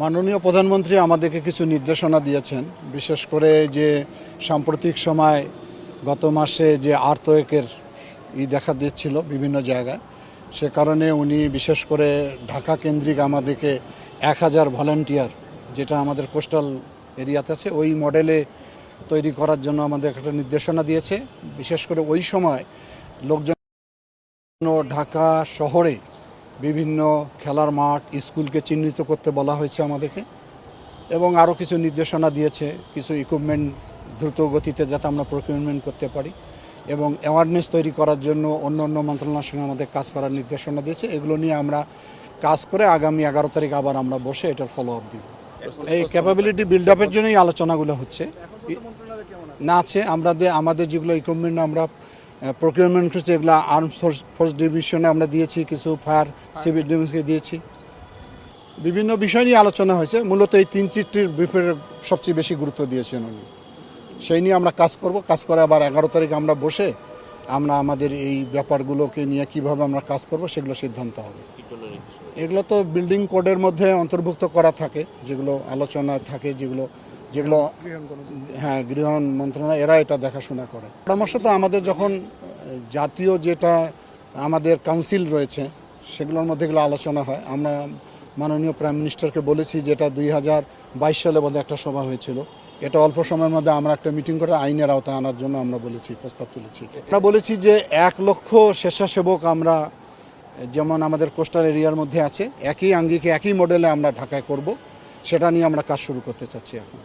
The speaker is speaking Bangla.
মাননীয় প্রধানমন্ত্রী আমাদেরকে কিছু নির্দেশনা দিয়েছেন, বিশেষ করে যে সাম্প্রতিক সময় গত মাসে যে আর্থকোয়েকের দেখা দিচ্ছিল বিভিন্ন জায়গায়, সে কারণে উনি বিশেষ করে ঢাকা কেন্দ্রিক আমাদেরকে 1000 ভলান্টিয়ার, যেটা আমাদের কোস্টাল এরিয়াতে আছে, ওই মডেলে তৈরি করার জন্য আমাদের একটা নির্দেশনা দিয়েছে। বিশেষ করে ওই সময় লোকজন ঢাকা শহরে বিভিন্ন খেলার মাঠ, স্কুলকে চিহ্নিত করতে বলা হয়েছে আমাদেরকে, এবং আরও কিছু নির্দেশনা দিয়েছে কিছু ইকুইপমেন্ট দ্রুত গতিতে যাতে আমরা প্রকিউরমেন্ট করতে পারি, এবং অ্যাওয়ারনেস তৈরি করার জন্য অন্য অন্য মন্ত্রণালয়ের সঙ্গে আমাদের কাজ করার নির্দেশনা দিয়েছে। এগুলো নিয়ে আমরা কাজ করে আগামী 11 তারিখ আবার আমরা বসে এটার ফলো আপ দিব। এই ক্যাপাবিলিটি বিল্ড আপের জন্যই আলোচনাগুলো হচ্ছে না আছে। আমাদের যেগুলো ইকুইপমেন্ট আমরা প্রকিউরমেন্ট করছি, এগুলো আর্ম ফোর্স ডিভিশনে আমরা দিয়েছি, কিছু ফায়ার সিভিল ডিভিশনকে দিয়েছি। বিভিন্ন বিষয় নিয়ে আলোচনা হয়েছে, মূলত এই 3-4টির ব্রিফের সবচেয়ে বেশি গুরুত্ব দিয়েছেন উনি। সেই নিয়ে আমরা কাজ করব, কাজ করে আবার 11 তারিখ আমরা বসে আমরা আমাদের এই ব্যাপারগুলোকে নিয়ে কিভাবে আমরা কাজ করব সেগুলো সিদ্ধান্ত হবে। এগুলো তো বিল্ডিং কোডের মধ্যে অন্তর্ভুক্ত করা থাকে, যেগুলো আলোচনায় থাকে, যেগুলো গৃহ মন্ত্রণালয় এরা এটা দেখাশোনা করে। পরামর্শ তো আমাদের যখন জাতীয় যেটা আমাদের কাউন্সিল রয়েছে সেগুলোর মধ্যে এগুলো আলোচনা হয়। আমরা মাননীয় প্রাইম মিনিস্টারকে বলেছি, যেটা 2022 সালে বোধহয় একটা সভা হয়েছিল, এটা অল্প সময়ের মধ্যে আমরা একটা মিটিং করে আইনের আওতায় আনার জন্য আমরা বলেছি, প্রস্তাব তুলেছি। আমরা বলেছি যে 1 লক্ষ স্বেচ্ছাসেবক আমরা যেমন আমাদের কোস্টাল এরিয়ার মধ্যে আছে, একই আঙ্গিকে একই মডেলে আমরা ঢাকায় করব, সেটা নিয়ে আমরা কাজ শুরু করতে চাচ্ছি এখন।